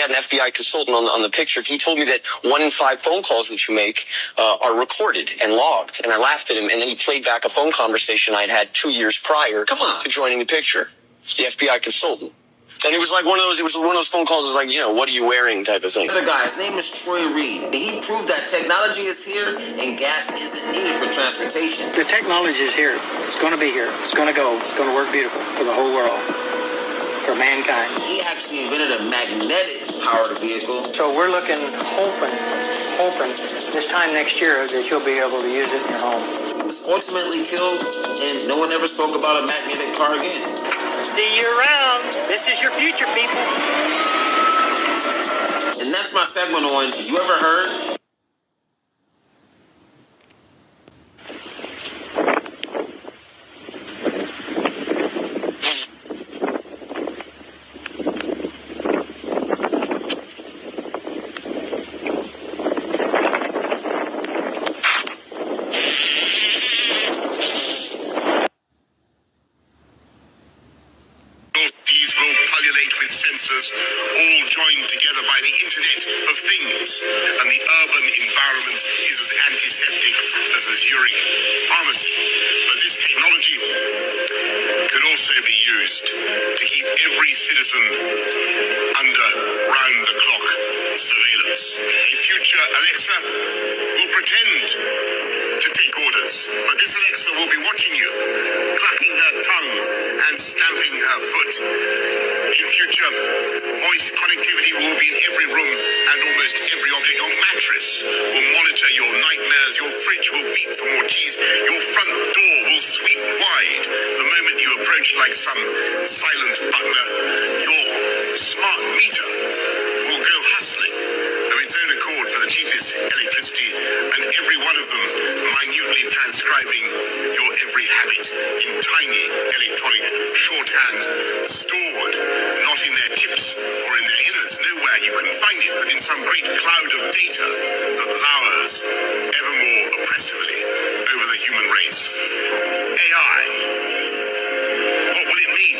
had an FBI consultant on the picture. He told me that 1 in 5 phone calls that you make are recorded and logged. And I laughed at him, and then he played back a phone conversation I'd had 2 years prior to joining the picture. The FBI consultant. And it was like one of those phone calls that was like, what are you wearing type of thing. The guy, his name is Troy Reed. He proved that technology is here and gas isn't needed for transportation. The technology is here. It's going to be here. It's going to go. It's going to work beautiful for the whole world, for mankind. He actually invented a magnetic-powered vehicle. So we're hoping this time next year that you'll be able to use it in your home. He was ultimately killed, and no one ever spoke about a magnetic car again. See you around. This is your future, people. And that's my segment on You Ever Heard? These will pullulate with sensors, all joined together by the Internet of Things, and the urban environment is as antiseptic as a Zurich pharmacy. But this technology could also be used to keep every citizen under round-the-clock surveillance. A future Alexa will pretend to take orders, but this Alexa will be watching you, clacking her tongue and stamping her foot. In future, voice connectivity will be in every room and almost every object. Your mattress will monitor your nightmares. Your fridge will beep for more cheese. Your front door will sweep wide the moment you approach like some silent butler. Your smart meter will go hustling of its own accord for the cheapest electricity, and every one of them minutely transcribing your every habit in tiny electronic shorthand, stored not in their tips or in their innards, nowhere you can find it, but in some great cloud of data that lowers ever more oppressively over the human race. AI. What will it mean?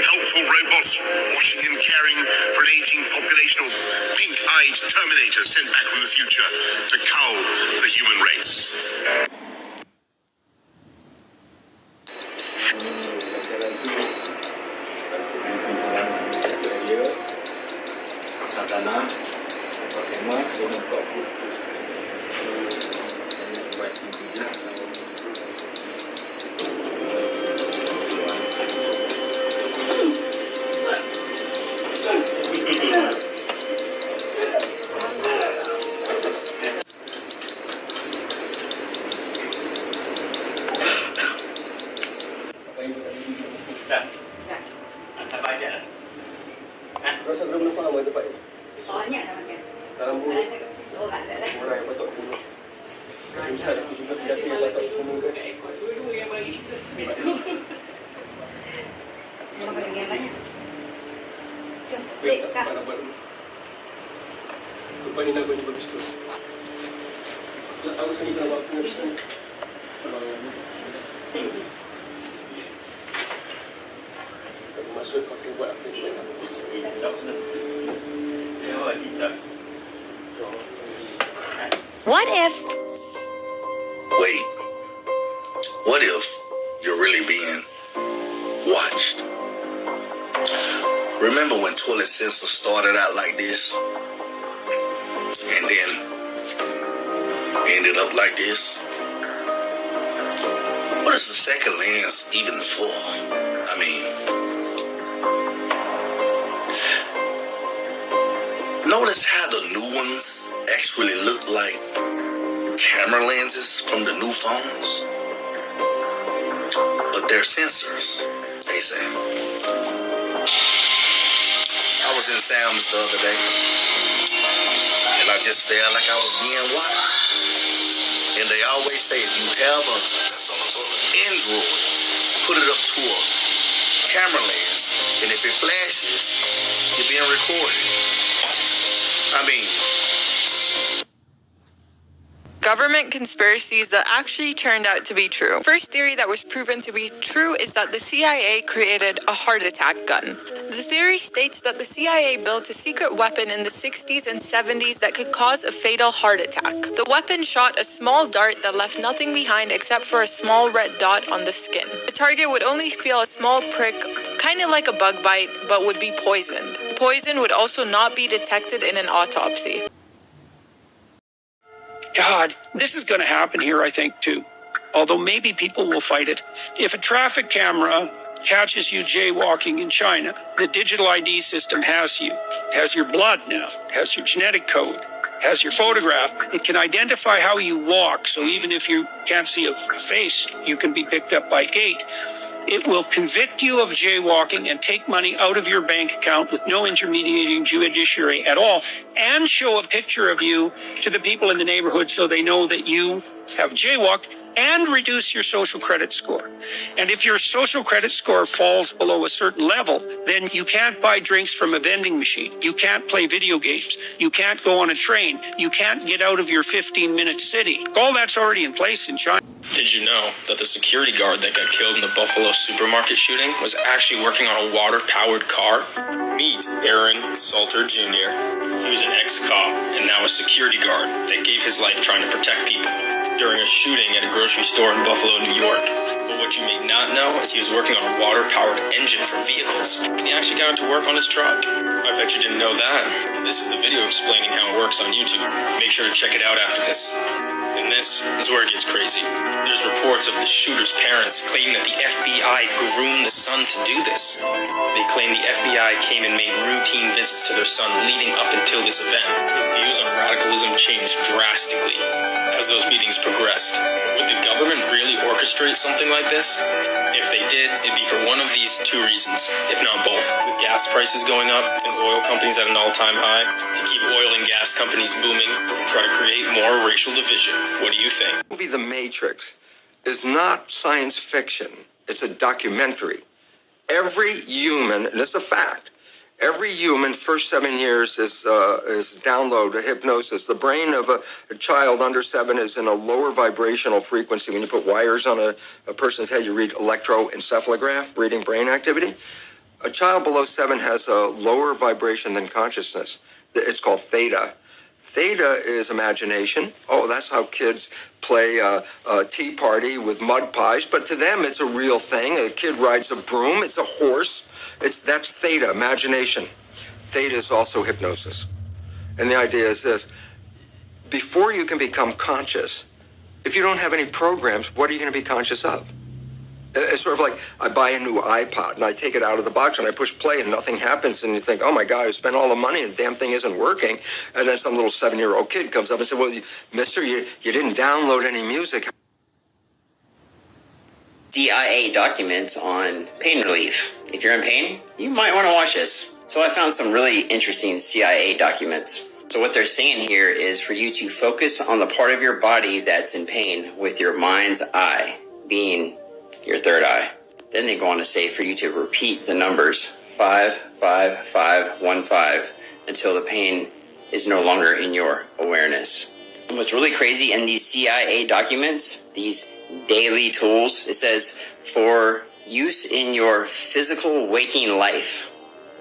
Helpful robots watching and caring for an aging population, or pink-eyed Terminator sent back from the future to cull the human race. What if... Wait. What if you're really being watched? Remember when toilet sensors started out like this? And then ended up like this? What is the second lens even for? I mean, notice how the new ones actually look like camera lenses from the new phones? But they're sensors, they say. I was in Sam's the other day, and I just felt like I was being watched. And they always say if you have a Android, put it up to a camera lens, and if it flashes, you're being recorded. I mean, government conspiracies that actually turned out to be true. First theory that was proven to be true is that the CIA created a heart attack gun. The theory states that the CIA built a secret weapon in the 60s and 70s that could cause a fatal heart attack. The weapon shot a small dart that left nothing behind except for a small red dot on the skin. The target would only feel a small prick, kind of like a bug bite, but would be poisoned. Poison would also not be detected in an autopsy. God, this is going to happen here, I think, too. Although maybe people will fight it. If a traffic camera catches you jaywalking in China, the digital ID system has you. It has your blood now. It has your genetic code. It has your photograph. It can identify how you walk. So even if you can't see a face, you can be picked up by gait. It will convict you of jaywalking and take money out of your bank account with no intermediating judiciary at all, and show a picture of you to the people in the neighborhood so they know that you have jaywalked, and reduce your social credit score. And if your social credit score falls below a certain level, then you can't buy drinks from a vending machine. You can't play video games. You can't go on a train. You can't get out of your 15-minute city. All that's already in place in China. Did you know that the security guard that got killed in the Buffalo supermarket shooting was actually working on a water-powered car? Meet Aaron Salter Jr. He was an ex-cop and now a security guard that gave his life trying to protect people during a shooting at a grocery store in Buffalo, New York. But what you may not know is he was working on a water-powered engine for vehicles. And he actually got to work on his truck. I bet you didn't know that. This is the video explaining how it works on YouTube. Make sure to check it out after this. And this is where it gets crazy. There's reports of the shooter's parents claiming that the FBI groomed the son to do this. They claim the FBI came and made routine visits to their son leading up until this event. His views on radicalism changed drastically as those meetings progressed. Would the government really orchestrate something like this? If they did, it'd be for one of these two reasons, if not both. With gas prices going up and oil companies at an all-time high, to keep oil and gas companies booming, try to create more racial division. What do you think? The movie The Matrix is not science fiction. It's a documentary. Every human, and it's a fact, every human first 7 years is download a hypnosis. The brain of a child under 7 is in a lower vibrational frequency. When you put wires on a person's head, you read electroencephalograph, reading brain activity. A child below 7 has a lower vibration than consciousness. It's called theta. Theta is imagination. Oh, that's how kids play a tea party with mud pies. But to them, it's a real thing. A kid rides a broom. It's a horse. That's theta, imagination. Theta is also hypnosis. And the idea is this. Before you can become conscious, if you don't have any programs, what are you going to be conscious of? It's sort of like I buy a new iPod and I take it out of the box and I push play and nothing happens, and you think, oh my God, I spent all the money and the damn thing isn't working. And then some little 7-year-old kid comes up and says, well, mister, you didn't download any music. CIA documents on pain relief. If you're in pain, you might want to watch this. So I found some really interesting CIA documents. So what they're saying here is for you to focus on the part of your body that's in pain with your mind's eye, being your third eye. Then they go on to say for you to repeat the numbers 5, 5, 5, 1, 5 until the pain is no longer in your awareness. And what's really crazy in these CIA documents, these daily tools, it says for use in your physical waking life.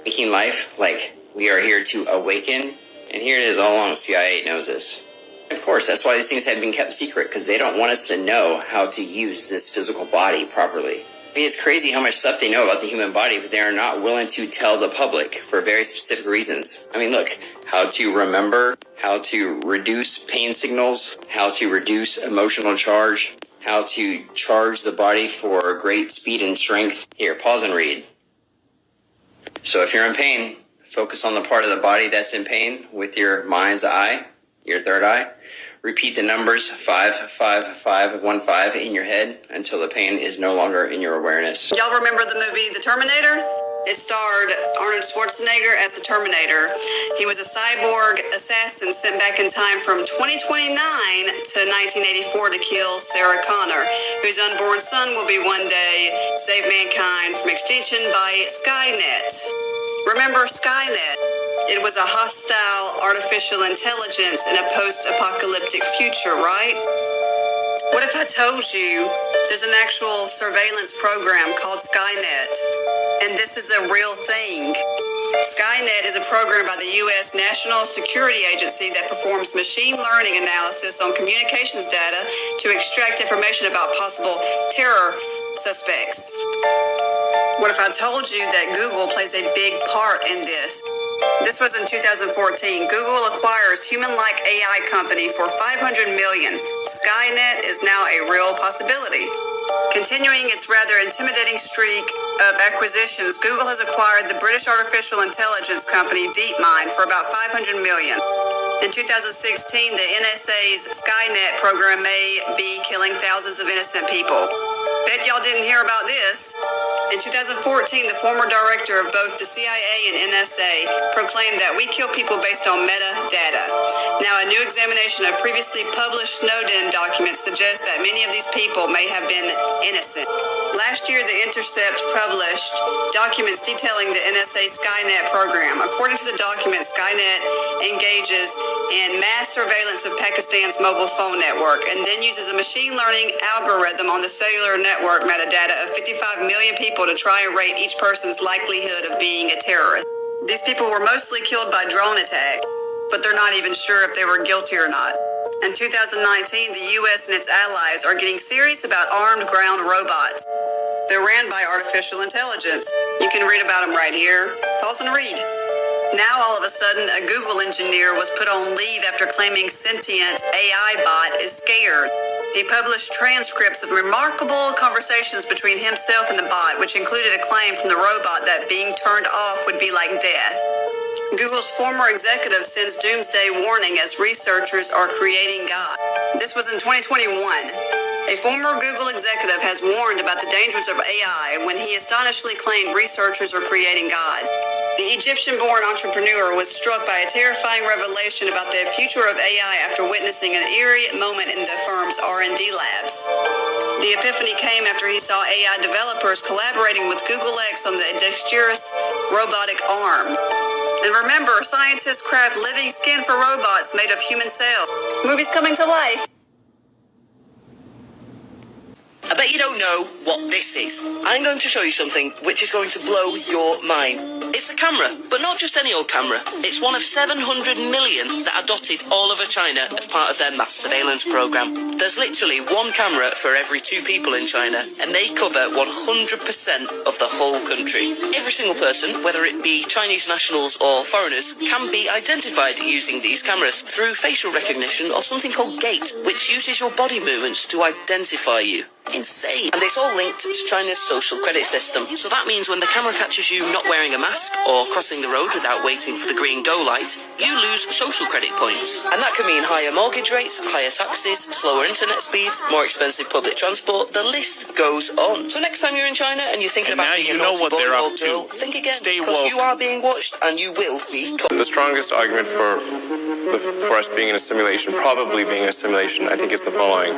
Waking life, like we are here to awaken. And here it is all along, CIA knows this. Of course, that's why these things have been kept secret, because they don't want us to know how to use this physical body properly. I mean, it's crazy how much stuff they know about the human body, but they are not willing to tell the public for very specific reasons. I mean, look, how to remember, how to reduce pain signals, how to reduce emotional charge, how to charge the body for great speed and strength. Here, pause and read. So if you're in pain, focus on the part of the body that's in pain with your mind's eye, your third eye. Repeat the numbers 5, 5, 5, 1, 5 in your head until the pain is no longer in your awareness. Y'all remember the movie The Terminator? It starred Arnold Schwarzenegger as the Terminator. He was a cyborg assassin sent back in time from 2029 to 1984 to kill Sarah Connor, whose unborn son will be one day save mankind from extinction by Skynet. Remember Skynet? It was a hostile artificial intelligence in a post-apocalyptic future, right? What if I told you there's an actual surveillance program called Skynet, and this is a real thing? Skynet is a program by the U.S. National Security Agency that performs machine learning analysis on communications data to extract information about possible terror suspects. What if I told you that Google plays a big part in this? This was in 2014. Google acquires human-like AI company for $500 million. Skynet is now a real possibility. Continuing its rather intimidating streak of acquisitions, Google has acquired the British artificial intelligence company DeepMind for about $500 million. In 2016, the NSA's Skynet program may be killing thousands of innocent people. Bet y'all didn't hear about this. In 2014, the former director of both the CIA and NSA proclaimed that we kill people based on metadata. Now, a new examination of previously published Snowden documents suggests that many of these people may have been innocent. Last year, The Intercept published documents detailing the NSA Skynet program. According to the documents, Skynet engages in mass surveillance of Pakistan's mobile phone network and then uses a machine learning algorithm on the cellular network metadata of 55 million people to try and rate each person's likelihood of being a terrorist. These people were mostly killed by drone attack, but they're not even sure if they were guilty or not. In 2019, the U.S. and its allies are getting serious about armed ground robots. They're ran by artificial intelligence. You can read about them right here. Pause and read. Now, all of a sudden, a Google engineer was put on leave after claiming sentient AI bot is scared. He published transcripts of remarkable conversations between himself and the bot, which included a claim from the robot that being turned off would be like death. Google's former executive sends doomsday warning as researchers are creating God. This was in 2021. A former Google executive has warned about the dangers of AI when he astonishingly claimed researchers are creating God. The Egyptian-born entrepreneur was struck by a terrifying revelation about the future of AI after witnessing an eerie moment in the firm's R&D labs. The epiphany came after he saw AI developers collaborating with Google X on the dexterous robotic arm. And remember, scientists craft living skin for robots made of human cells. This movie's coming to life. I bet you don't know what this is. I'm going to show you something which is going to blow your mind. It's a camera, but not just any old camera. It's one of 700 million that are dotted all over China as part of their mass surveillance program. There's literally one camera for every 2 people in China, and they cover 100% of the whole country. Every single person, whether it be Chinese nationals or foreigners, can be identified using these cameras through facial recognition or something called gait, which uses your body movements to identify you. Insane. And it's all linked to China's social credit system. So that means when the camera catches you not wearing a mask or crossing the road without waiting for the green go light, you lose social credit points. And that can mean higher mortgage rates, higher taxes, slower internet speeds, more expensive public transport. The list goes on. So next time you're in China and you're thinking about being a naughty boy or girl, think again. Stay because woke. you are being watched and you will be caught. The strongest argument for us being in a simulation, probably being in a simulation, I think is the following.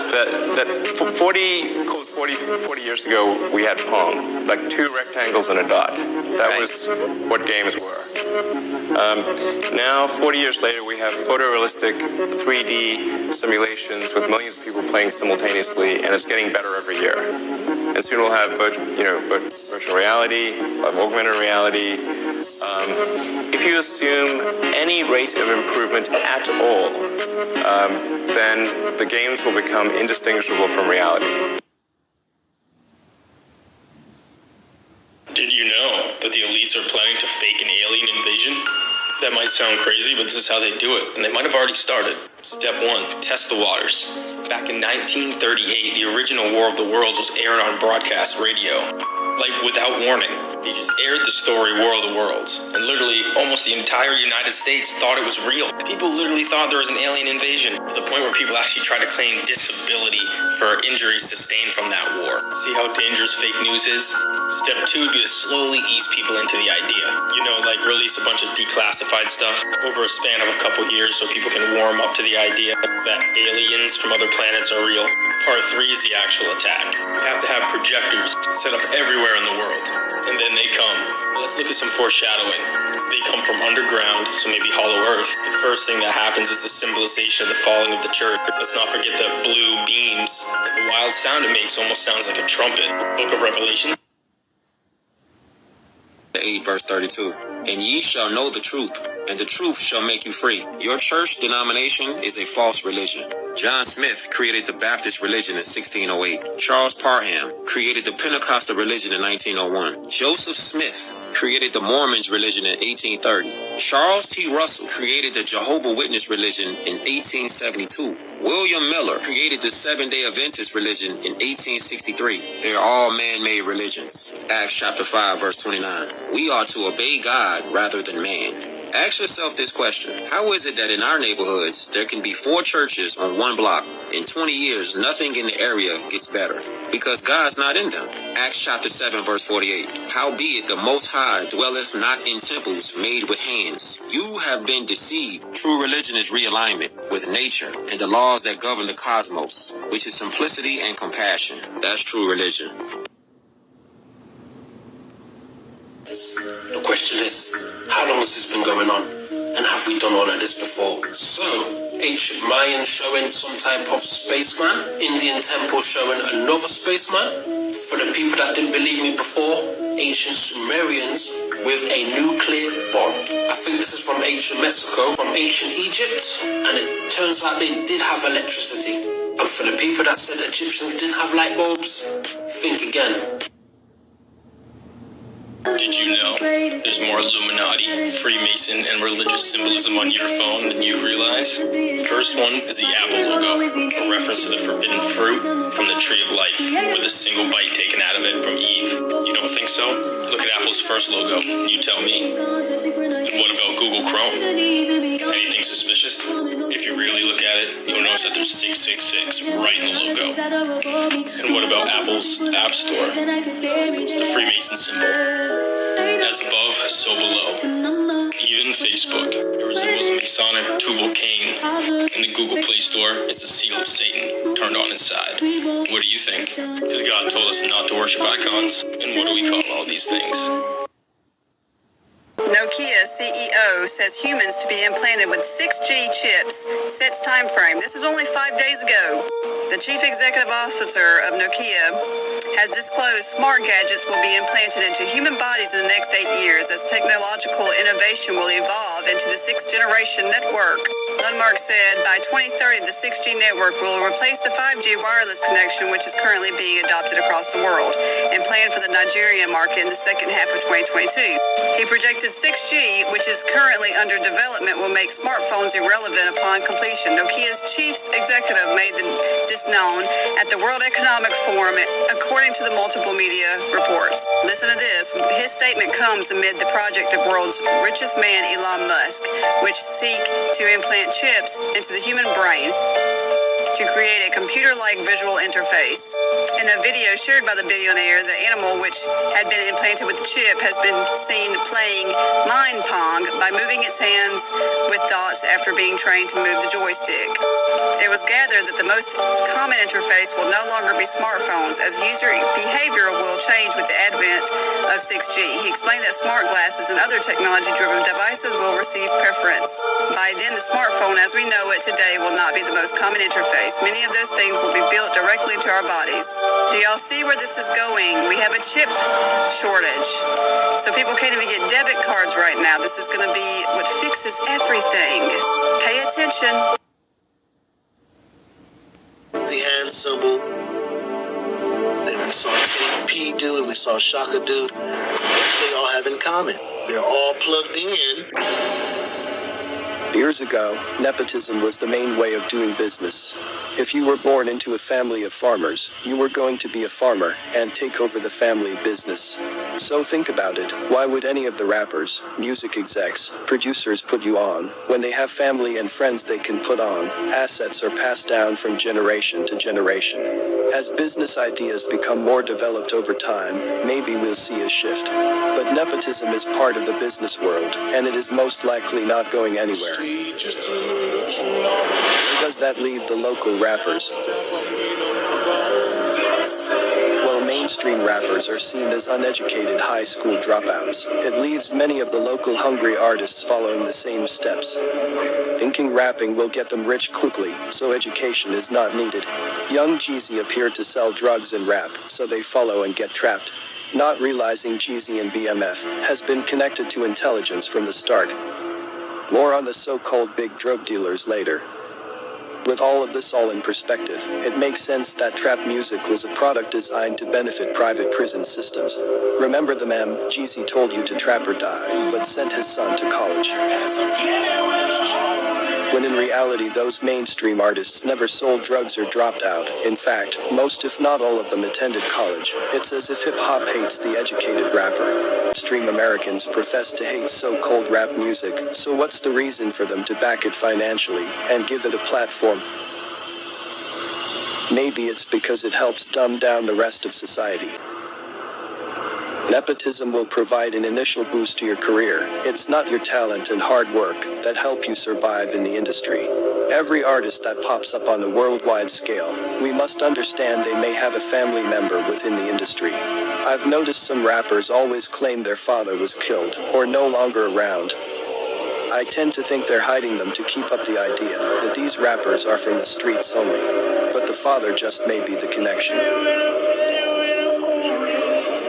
That 40 years ago, we had Pong, like 2 rectangles and a dot. That was what games were. Now, 40 years later, we have photorealistic 3D simulations with millions of people playing simultaneously, and it's getting better every year. And soon we'll have virtual reality, augmented reality. If you assume any rate of improvement at all, then the games will become indistinguishable from reality. Did you know that the elites are planning to fake an alien invasion? That might sound crazy, but this is how they do it, and they might have already started. Step 1, test the waters. Back in 1938, the original War of the Worlds was aired on broadcast radio. Like, without warning. They just aired the story War of the Worlds, and literally almost the entire United States thought it was real. People literally thought there was an alien invasion, to the point where people actually tried to claim disability for injuries sustained from that war. See how dangerous fake news is? Step 2 would be to slowly ease people into the idea. You know, like release release a bunch of declassified stuff over a span of a couple years so people can warm up to the idea that aliens from other planets are real. Part 3 is the actual attack. You have to have projectors set up everywhere in the world, and then they come. Let's look at some foreshadowing. They come from underground, so maybe Hollow Earth. The first thing that happens is the symbolization of the falling of the church. Let's not forget the blue beams. The wild sound it makes almost sounds like a trumpet. Book of Revelation. 8 verse 32. And ye shall know the truth, and the truth shall make you free. Your church denomination is a false religion. John Smith created the Baptist religion in 1608. Charles Parham created the Pentecostal religion in 1901. Joseph Smith created the Mormons religion in 1830. Charles T. Russell created the Jehovah's Witness religion in 1872. William Miller created the Seventh-day Adventist religion in 1863. They're all man-made religions. Acts chapter 5 verse 29. We are to obey God rather than man. Ask yourself this question. How is it that in our neighborhoods, there can be 4 churches on one block? In 20 years, nothing in the area gets better. Because God's not in them. Acts chapter 7 verse 48. Howbeit the Most High dwelleth not in temples made with hands. You have been deceived. True religion is realignment with nature and the laws that govern the cosmos, which is simplicity and compassion. That's true religion. The question is, how long has this been going on? And have we done all of this before? So, ancient Mayans showing some type of spaceman, Indian temple showing another spaceman. For the people that didn't believe me before, ancient Sumerians with a nuclear bomb. I think this is from ancient Mexico, from ancient Egypt, and it turns out they did have electricity. And for the people that said Egyptians didn't have light bulbs, think again. Did you know there's more Illuminati, Freemason, and religious symbolism on your phone than you realize? The first one is the Apple logo, a reference to the forbidden fruit from the tree of life, with a single bite taken out of it from Eve. You don't think so? Look at Apple's first logo, and you tell me. And what about Google Chrome? Anything suspicious? If you really look at it, you'll notice that there's 666 right in the logo. And what about Apple's App Store? It's the Freemason symbol. As above, so below. Even Facebook, it resembles a Masonic tubal cane. In the Google Play Store, it's a seal of Satan turned on inside. What do you think? Because God told us not to worship icons, and what do we call all these things? Nokia CEO says humans to be implanted with 6G chips, sets time frame. This is only 5 days ago. The chief executive officer of Nokia has disclosed smart gadgets will be implanted into human bodies in the next 8 years as technological innovation will evolve into the 6th generation network. Lundmark said by 2030, the 6G network will replace the 5G wireless connection, which is currently being adopted across the world, and planned for the Nigerian market in the second half of 2022. He projected 6G, which is currently under development, will make smartphones irrelevant upon completion. Nokia's chief executive made this known at the World Economic Forum, according to the multiple media reports. Listen to this. His statement comes amid the project of world's richest man, Elon Musk, which seek to implant chips into the human brain to create a computer-like visual interface. In a video shared by the billionaire, the animal, which had been implanted with the chip, has been seen playing mind pong by moving its hands with thoughts after being trained to move the joystick. It was gathered that the most common interface will no longer be smartphones, as user behavior will change with the advent of 6G. He explained that smart glasses and other technology-driven devices will receive preference. By then, the smartphone as we know it today will not be the most common interface. Many of those things will be built directly into our bodies. Do y'all see where this is going? We have a chip shortage. So people can't even get debit cards right now. This is going to be what fixes everything. Pay attention. The hand symbol that we saw KP do and we saw Shaka do, what do they all have in common? They're all plugged in. Years ago, nepotism was the main way of doing business. If you were born into a family of farmers, you were going to be a farmer and take over the family business. So think about it. Why would any of the rappers, music execs, producers put you on when they have family and friends they can put on? Assets are passed down from generation to generation. As business ideas become more developed over time, maybe we'll see a shift. But nepotism is part of the business world, and it is most likely not going anywhere. Where does that leave the local rappers? While mainstream rappers are seen as uneducated high school dropouts, it leaves many of the local hungry artists following the same steps. Thinking rapping will get them rich quickly, so education is not needed. Young Jeezy appeared to sell drugs and rap, so they follow and get trapped. Not realizing Jeezy and BMF has been connected to intelligence from the start. More on the so-called big drug dealers later. With all of this all in perspective, it makes sense that trap music was a product designed to benefit private prison systems. Remember the meme, Jeezy told you to trap or die, but sent his son to college. When in reality those mainstream artists never sold drugs or dropped out. In fact, most if not all of them attended college. It's as if hip-hop hates the educated rapper. Mainstream Americans profess to hate so-called rap music, so what's the reason for them to back it financially and give it a platform? Maybe it's because it helps dumb down the rest of society. Nepotism will provide an initial boost to your career. It's not your talent and hard work that help you survive in the industry. Every artist that pops up on a worldwide scale, we must understand they may have a family member within the industry. I've noticed some rappers always claim their father was killed or no longer around. I tend to think they're hiding them to keep up the idea that these rappers are from the streets only. But the father just may be the connection.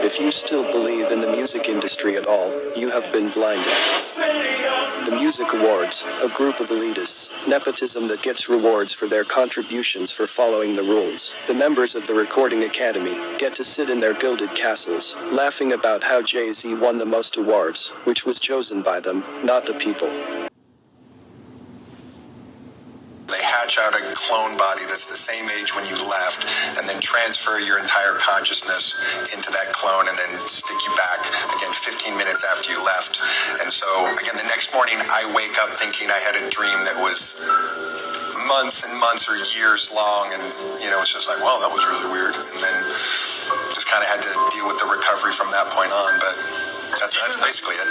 If you still believe in the music industry at all, you have been blinded. The Music Awards, a group of elitists, nepotism that gets rewards for their contributions for following the rules. The members of the Recording Academy get to sit in their gilded castles, laughing about how Jay-Z won the most awards, which was chosen by them, not the people. They hatch out a clone body that's the same age when you left, and then transfer your entire consciousness into that clone and then stick you back, again, 15 minutes after you left. And so, again, the next morning I wake up thinking I had a dream that was months and months or years long, and, it's just like, wow, that was really weird. And then just kind of had to deal with the recovery from that point on, but that's basically it.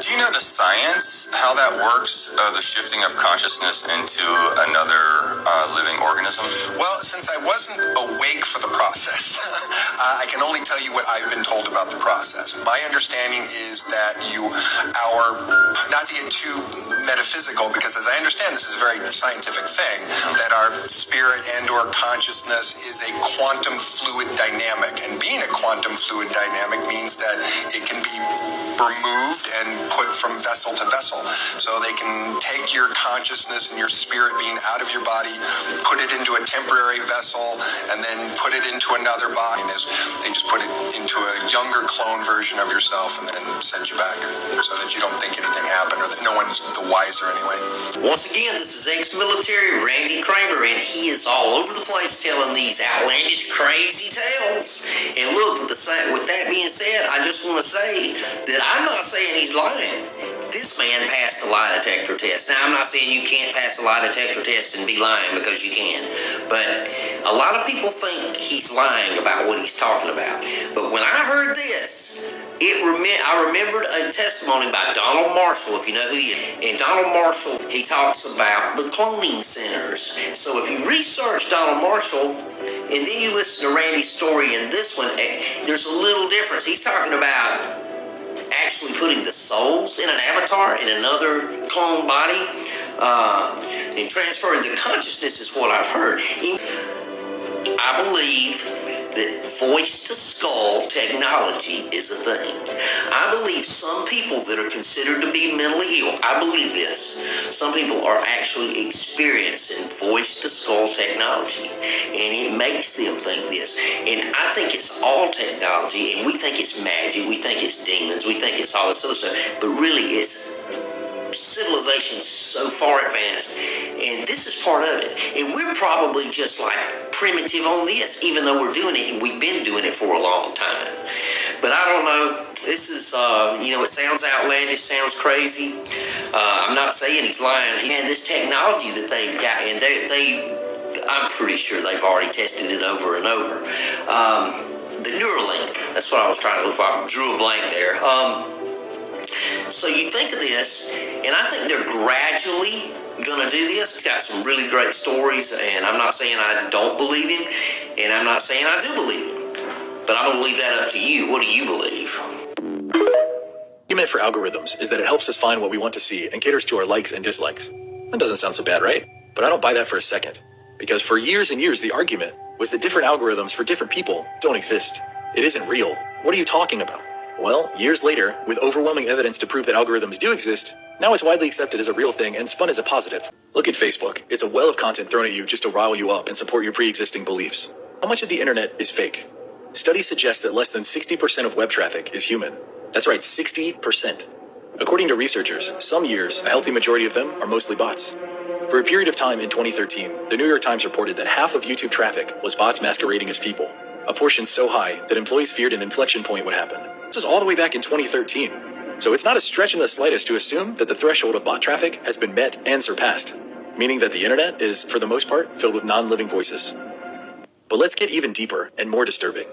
Do you know the science, how that works, the shifting of consciousness into another living organism? Well, since I wasn't awake for the process, I can only tell you what I've been told about the process. My understanding is that not to get too metaphysical, because as I understand this is a very scientific thing, that our spirit and or consciousness is a quantum fluid dynamic. And being a quantum fluid dynamic means that it can be removed and put from vessel to vessel. So they can take your consciousness and your spirit being out of your body, put it into a temporary vessel, and then put it into another body. And they just put it into a younger clone version of yourself and then send you back so that you don't think anything happened or that no one's the wiser anyway. Once again, this is ex-military Randy Kramer, and he is all over the place telling these outlandish, crazy tales. And look, with that being said, I just want to say that I'm not saying he's lying. This man passed the lie detector test. Now, I'm not saying you can't pass a lie detector test and be lying, because you can. But a lot of people think he's lying about what he's talking about. But when I heard this, I remembered a testimony by Donald Marshall, if you know who he is. And Donald Marshall, he talks about the cloning centers. So if you research Donald Marshall, and then you listen to Randy's story in this one, there's a little difference. He's talking about actually putting the souls in an avatar in another clone body, and transferring the consciousness is what I've heard. I believe that voice-to-skull technology is a thing. I believe some people that are considered to be mentally ill, I believe this, some people are actually experiencing voice-to-skull technology, and it makes them think this. And I think it's all technology, and we think it's magic, we think it's demons, we think it's all this other stuff, but really it's civilization so far advanced, and this is part of it. And we're probably just like primitive on this, even though we're doing it, and we've been doing it for a long time. But I don't know. This is, it sounds outlandish, sounds crazy. I'm not saying he's lying. And this technology that they've got, and I'm pretty sure they've already tested it over and over. The Neuralink, that's what I was trying to look for. I drew a blank there. So you think of this, and I think they're gradually going to do this. It's got some really great stories, and I'm not saying I don't believe him, and I'm not saying I do believe him. But I'm going to leave that up to you. What do you believe? The argument for algorithms is that it helps us find what we want to see and caters to our likes and dislikes. That doesn't sound so bad, right? But I don't buy that for a second. Because for years and years, the argument was that different algorithms for different people don't exist. It isn't real. What are you talking about? Well, years later, with overwhelming evidence to prove that algorithms do exist, now it's widely accepted as a real thing and spun as a positive. Look at Facebook. It's a well of content thrown at you just to rile you up and support your pre-existing beliefs. How much of the internet is fake? Studies suggest that less than 60% of web traffic is human. That's right, 60%. According to researchers, some years, a healthy majority of them are mostly bots. For a period of time in 2013, the New York Times reported that half of YouTube traffic was bots masquerading as people, a portion so high that employees feared an inflection point would happen. This was all the way back in 2013. So it's not a stretch in the slightest to assume that the threshold of bot traffic has been met and surpassed, meaning that the internet is, for the most part, filled with non-living voices. But let's get even deeper and more disturbing.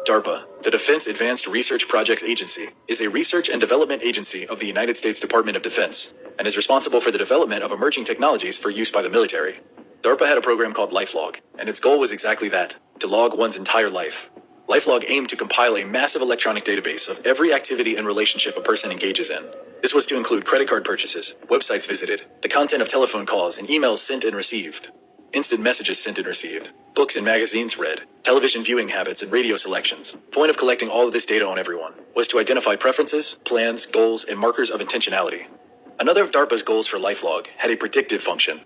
DARPA, the Defense Advanced Research Projects Agency, is a research and development agency of the United States Department of Defense and is responsible for the development of emerging technologies for use by the military. DARPA had a program called LifeLog, and its goal was exactly that, to log one's entire life. LifeLog aimed to compile a massive electronic database of every activity and relationship a person engages in. This was to include credit card purchases, websites visited, the content of telephone calls and emails sent and received, instant messages sent and received, books and magazines read, television viewing habits and radio selections. The point of collecting all of this data on everyone was to identify preferences, plans, goals, and markers of intentionality. Another of DARPA's goals for LifeLog had a predictive function.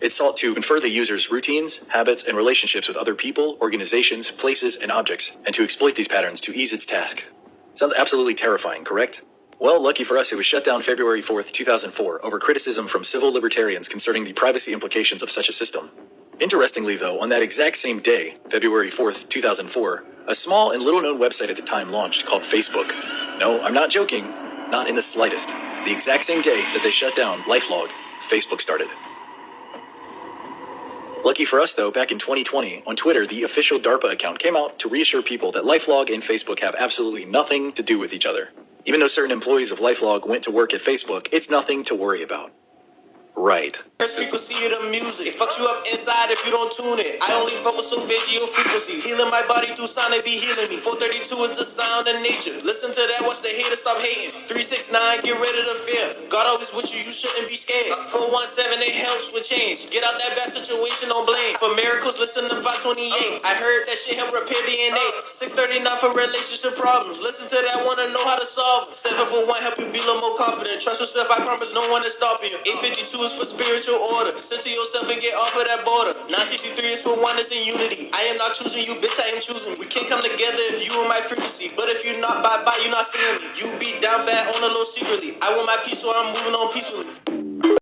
It sought to infer the user's routines, habits, and relationships with other people, organizations, places, and objects, and to exploit these patterns to ease its task. Sounds absolutely terrifying, correct? Well, lucky for us, it was shut down February 4th, 2004, over criticism from civil libertarians concerning the privacy implications of such a system. Interestingly, though, on that exact same day, February 4th, 2004, a small and little-known website at the time launched called Facebook. No, I'm not joking. Not in the slightest. The exact same day that they shut down LifeLog, Facebook started. Lucky for us, though, back in 2020, on Twitter, the official DARPA account came out to reassure people that LifeLog and Facebook have absolutely nothing to do with each other. Even though certain employees of LifeLog went to work at Facebook, it's nothing to worry about. Right. First frequency of the music. It fucks you up inside if you don't tune it. I only focus on visual frequencies. Healing my body through sound, they be healing me. 432 is the sound of nature. Listen to that, watch the haters stop hating. 369, get rid of the fear. God always with you, you shouldn't be scared. 417, it helps with change. Get out that bad situation, don't blame. For miracles, listen to 528. I heard that shit help repair DNA. 639 for relationship problems. Listen to that, wanna know how to solve them. 741 help you be a little more confident. Trust yourself, I promise no one is stopping you. 852 is for spiritual order. Center yourself and get off of that border. 963 is for oneness and unity. I am not choosing you, bitch, I am choosing. We can't come together if you in my frequency. But if you not bye, you're not seeing me. You be down bad on the low secretly. I want my peace, so I'm moving on peacefully.